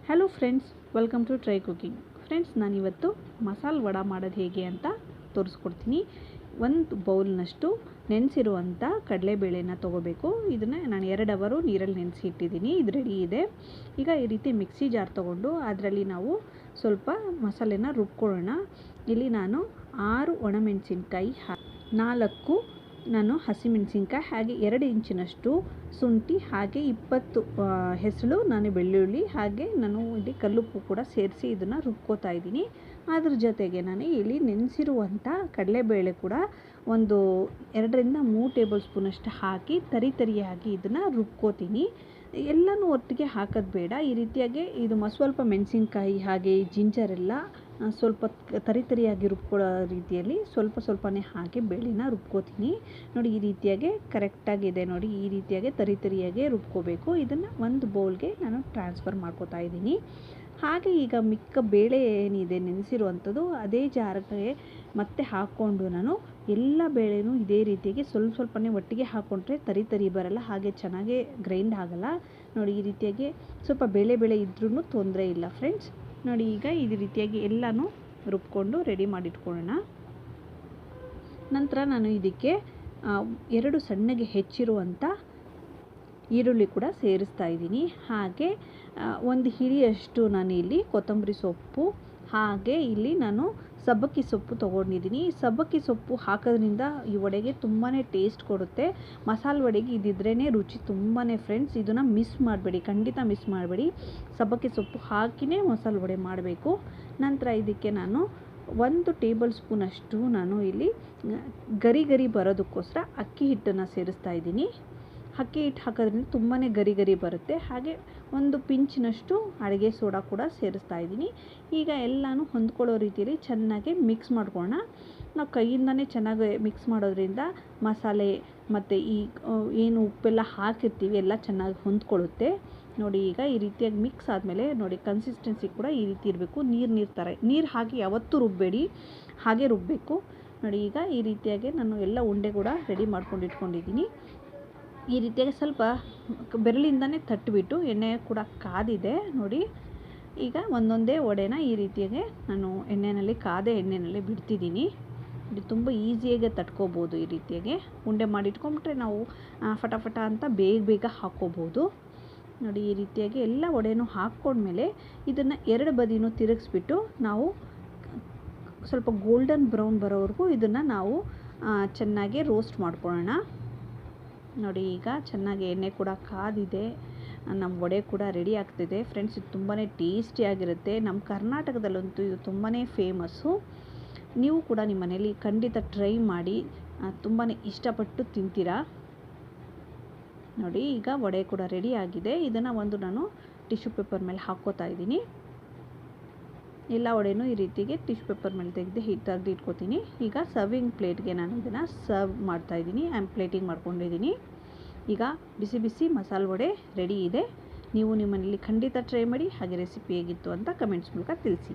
Hello friends, welcome to try cooking. Friends, ನಾನಿವತ್ತು ಮಸಾಲೆ ವಡ ಮಾಡೋದು ಹೇಗೆ ಅಂತ ತೋರಿಸ್ಕೊಡ್ತೀನಿ. ಒಂದು ಬೌಲ್ನಷ್ಟು ನೆನೆಸಿರುವಂಥ ಕಡಲೆಬೇಳೆನ ತೊಗೋಬೇಕು. ಇದನ್ನು ನಾನು 2 ಅವರು ನೀರಲ್ಲಿ ನೆನೆಸಿ ಇಟ್ಟಿದ್ದೀನಿ. ಇದು ರೆಡಿ ಇದೆ. ಈಗ ಈ ರೀತಿ ಮಿಕ್ಸಿ ಜಾರ್ ತೊಗೊಂಡು ಅದರಲ್ಲಿ ನಾವು ಸ್ವಲ್ಪ ಮಸಾಲೆನ ರುಬ್ಕೊಳ್ಳೋಣ. ಇಲ್ಲಿ ನಾನು 6 ಒಣಮೆಣಸಿನ್ಕಾಯಿ, 4 ನಾನು ಹಸಿಮೆಣಸಿನ್ಕಾಯಿ, ಹಾಗೆ 2 ಇಂಚಿನಷ್ಟು ಶುಂಠಿ, ಹಾಗೆ 20 ಹೆಸಳು, ನಾನು ಬೆಳ್ಳುಳ್ಳಿ, ಹಾಗೆ ನಾನು ಇಲ್ಲಿ ಕಲ್ಲುಪ್ಪು ಕೂಡ ಸೇರಿಸಿ ಇದನ್ನು ರುಬ್ಕೋತಾ ಇದ್ದೀನಿ. ಅದ್ರ ಜೊತೆಗೆ ನಾನು ಇಲ್ಲಿ ನೆನೆಸಿರುವಂಥ ಕಡಲೆಬೇಳೆ ಕೂಡ ಒಂದು 2 ರಿಂದ 3 ಟೇಬಲ್ ಸ್ಪೂನಷ್ಟು ಹಾಕಿ ತರಿಯಾಗಿ ಇದನ್ನು ರುಬ್ಕೋತೀನಿ. ಎಲ್ಲನೂ ಒಟ್ಟಿಗೆ ಹಾಕೋದು ಬೇಡ. ಈ ರೀತಿಯಾಗಿ ಇದು ಸ್ವಲ್ಪ ಮೆಣಸಿನ್ಕಾಯಿ ಹಾಗೆ ಜಿಂಜರೆಲ್ಲ ಸ್ವಲ್ಪ ತರಿಯಾಗಿ ರುಬ್ಕೊಳ್ಳೋ ರೀತಿಯಲ್ಲಿ ಸ್ವಲ್ಪನೇ ಹಾಕಿ ಬೇಳೆನ ರುಬ್ಕೋತೀನಿ. ನೋಡಿ, ಈ ರೀತಿಯಾಗಿ ಕರೆಕ್ಟಾಗಿದೆ. ನೋಡಿ, ಈ ರೀತಿಯಾಗಿ ತರಿಯಾಗಿ ರುಬ್ಕೋಬೇಕು. ಇದನ್ನು ಒಂದು ಬೌಲ್ಗೆ ನಾನು ಟ್ರಾನ್ಸ್ಫರ್ ಮಾಡ್ಕೋತಾ ಇದ್ದೀನಿ. ಹಾಗೆ ಈಗ ಮಿಕ್ಕ ಬೇಳೆ ಏನಿದೆ ನೆನೆಸಿರುವಂಥದ್ದು ಅದೇ ಜಾರಿಗೆ ಮತ್ತೆ ಹಾಕ್ಕೊಂಡು ನಾನು ಎಲ್ಲ ಬೇಳೆನೂ ಇದೇ ರೀತಿಯಾಗಿ ಸ್ವಲ್ಪನೇ ಒಟ್ಟಿಗೆ ಹಾಕ್ಕೊಂಡ್ರೆ ತರಿ ಬರಲ್ಲ, ಹಾಗೆ ಚೆನ್ನಾಗೇ ಗ್ರೈಂಡ್ ಆಗಲ್ಲ. ನೋಡಿ, ಈ ರೀತಿಯಾಗಿ ಸ್ವಲ್ಪ ಬೇಳೆ ಇದ್ರೂ ತೊಂದರೆ ಇಲ್ಲ ಫ್ರೆಂಡ್ಸ್. ನೋಡಿ, ಈಗ ಈ ರೀತಿಯಾಗಿ ಎಲ್ಲನೂ ರುಬ್ಕೊಂಡು ರೆಡಿ ಮಾಡಿಟ್ಕೊಳ್ಳೋಣ. ನಂತರ ನಾನು ಇದಕ್ಕೆ 2 ಸಣ್ಣಗೆ ಹೆಚ್ಚಿರುವಂಥ ಈರುಳ್ಳಿ ಕೂಡ ಸೇರಿಸ್ತಾ ಇದ್ದೀನಿ. ಹಾಗೆ 1 ಹಿಡಿಯಷ್ಟು ನಾನು ಇಲ್ಲಿ ಕೊತ್ತಂಬರಿ ಸೊಪ್ಪು, ಹಾಗೆ ಇಲ್ಲಿ ನಾನು ಸಬ್ಬಕ್ಕಿ ಸೊಪ್ಪು ತೊಗೊಂಡಿದ್ದೀನಿ. ಸಬ್ಬಕ್ಕಿ ಸೊಪ್ಪು ಹಾಕೋದ್ರಿಂದ ಈ ವಡೆಗೆ ತುಂಬಾ ಟೇಸ್ಟ್ ಕೊಡುತ್ತೆ. ಮಸಾಲೆ ವಡೆಗೆ ಇದಿದ್ರೇ ರುಚಿ ತುಂಬಾ ಫ್ರೆಂಡ್ಸ್. ಇದನ್ನು ಮಿಸ್ ಮಾಡಬೇಡಿ, ಖಂಡಿತ ಮಿಸ್ ಮಾಡಬೇಡಿ. ಸಬ್ಬಕ್ಕಿ ಸೊಪ್ಪು ಹಾಕಿನೇ ಮಸಾಲೆ ವಡೆ ಮಾಡಬೇಕು. ನಂತರ ಇದಕ್ಕೆ ನಾನು 1 ಟೇಬಲ್ ಸ್ಪೂನಷ್ಟು ನಾನು ಇಲ್ಲಿ ಗರಿ ಬರೋದಕ್ಕೋಸ್ಕರ ಅಕ್ಕಿ ಹಿಟ್ಟನ್ನು ಸೇರಿಸ್ತಾ ಇದ್ದೀನಿ. ಅಕ್ಕಿ ಹಿಟ್ಟು ಹಾಕೋದ್ರಿಂದ ತುಂಬಾ ಗರಿ ಬರುತ್ತೆ. ಹಾಗೆ 1 ಪಿಂಚಿನಷ್ಟು ಅಡುಗೆ ಸೋಡಾ ಕೂಡ ಸೇರಿಸ್ತಾ ಇದ್ದೀನಿ. ಈಗ ಎಲ್ಲನೂ ಹೊಂದ್ಕೊಳ್ಳೋ ರೀತಿಯಲ್ಲಿ ಚೆನ್ನಾಗಿ ಮಿಕ್ಸ್ ಮಾಡ್ಕೊಳ್ಳೋಣ. ನಾವು ಕೈಯಿಂದನೇ ಚೆನ್ನಾಗಿ ಮಿಕ್ಸ್ ಮಾಡೋದ್ರಿಂದ ಮಸಾಲೆ ಮತ್ತು ಈ ಏನು ಉಪ್ಪೆಲ್ಲ ಹಾಕಿರ್ತೀವಿ ಎಲ್ಲ ಚೆನ್ನಾಗಿ ಹೊಂದ್ಕೊಳ್ಳುತ್ತೆ. ನೋಡಿ, ಈಗ ಈ ರೀತಿಯಾಗಿ ಮಿಕ್ಸ್ ಆದಮೇಲೆ ನೋಡಿ, ಕನ್ಸಿಸ್ಟೆನ್ಸಿ ಕೂಡ ಈ ರೀತಿ ಇರಬೇಕು. ನೀರು ಥರ ನೀರು ಹಾಕಿ ಯಾವತ್ತೂ ರುಬ್ಬಬೇಡಿ, ಹಾಗೆ ರುಬ್ಬಬೇಕು. ನೋಡಿ, ಈಗ ಈ ರೀತಿಯಾಗಿ ನಾನು ಎಲ್ಲ ಉಂಡೆ ಕೂಡ ರೆಡಿ ಮಾಡ್ಕೊಂಡು ಇಟ್ಕೊಂಡಿದ್ದೀನಿ. ಈ ರೀತಿಯಾಗಿ ಸ್ವಲ್ಪ ಬೆರಳಿಂದನೇ ತಟ್ಟಿಬಿಟ್ಟು ಎಣ್ಣೆ ಕೂಡ ಕಾದಿದೆ. ನೋಡಿ, ಈಗ ಒಂದೊಂದೇ ವಡೆನ ಈ ರೀತಿಯಾಗಿ ನಾನು ಕಾದ ಎಣ್ಣೆಯಲ್ಲಿ ಬಿಡ್ತಿದ್ದೀನಿ. ಇದು ತುಂಬ ಈಸಿಯಾಗಿ ತಟ್ಕೋಬೋದು. ಈ ರೀತಿಯಾಗಿ ಉಂಡೆ ಮಾಡಿಟ್ಕೊಂಡ್ಬಿಟ್ರೆ ನಾವು ಫಟಾಫಟ ಅಂತ ಬೇಗ ಹಾಕ್ಕೋಬೋದು. ನೋಡಿ, ಈ ರೀತಿಯಾಗಿ ಎಲ್ಲ ವಡೆನೂ ಹಾಕ್ಕೊಂಡ್ಮೇಲೆ ಇದನ್ನು 2 ಬದಿನೂ ತಿರುಗಿಸ್ಬಿಟ್ಟು ನಾವು ಸ್ವಲ್ಪ ಗೋಲ್ಡನ್ ಬ್ರೌನ್ ಬರೋವರೆಗೂ ಇದನ್ನು ನಾವು ಚೆನ್ನಾಗಿ ರೋಸ್ಟ್ ಮಾಡ್ಕೊಳ್ಳೋಣ. ನೋಡಿ, ಈಗ ಚೆನ್ನಾಗಿ ಎಣ್ಣೆ ಕೂಡ ಕಾದಿದೆ. ನಮ್ಮ ವಡೆ ಕೂಡ ರೆಡಿ ಆಗ್ತಿದೆ ಫ್ರೆಂಡ್ಸ್. ಇದು ತುಂಬಾ ಟೇಸ್ಟಿಯಾಗಿರುತ್ತೆ. ನಮ್ಮ ಕರ್ನಾಟಕದಲ್ಲಂತೂ ಇದು ತುಂಬಾ ಫೇಮಸ್ಸು. ನೀವು ಕೂಡ ನಿಮ್ಮ ಮನೇಲಿ ಖಂಡಿತ ಟ್ರೈ ಮಾಡಿ, ತುಂಬಾ ಇಷ್ಟಪಟ್ಟು ತಿಂತೀರಾ. ನೋಡಿ, ಈಗ ವಡೆ ಕೂಡ ರೆಡಿ ಆಗಿದೆ. ಇದನ್ನು ನಾನು ಟಿಶ್ಯೂ ಪೇಪರ್ ಮೇಲೆ ಹಾಕ್ಕೋತಾ ಇದ್ದೀನಿ. ಎಲ್ಲ ವಡೆನೂ ಈ ರೀತಿಗೆ ಟಿಶ್ಯೂ ಪೇಪರ್ ಮೇಲೆ ತೆಗೆದು ಇಟ್ಕೋತೀನಿ. ಈಗ ಸರ್ವಿಂಗ್ ಪ್ಲೇಟ್ಗೆ ನಾನು ಇದನ್ನು ಸರ್ವ್ ಮಾಡ್ತಾ ಇದ್ದೀನಿ. ಪ್ಲೇಟಿಂಗ್ ಮಾಡ್ಕೊಂಡಿದ್ದೀನಿ. ಈಗ ಬಿಸಿ ಮಸಾಲೆ ವಡೆ ರೆಡಿ ಇದೆ. ನೀವು ನಿಮ್ಮ ಮನೇಲಿ ಖಂಡಿತ ಟ್ರೈ ಮಾಡಿ. ಹಾಗೆ ರೆಸಿಪಿ ಹೇಗಿತ್ತು ಅಂತ ಕಮೆಂಟ್ಸ್ ಮೂಲಕ ತಿಳಿಸಿ.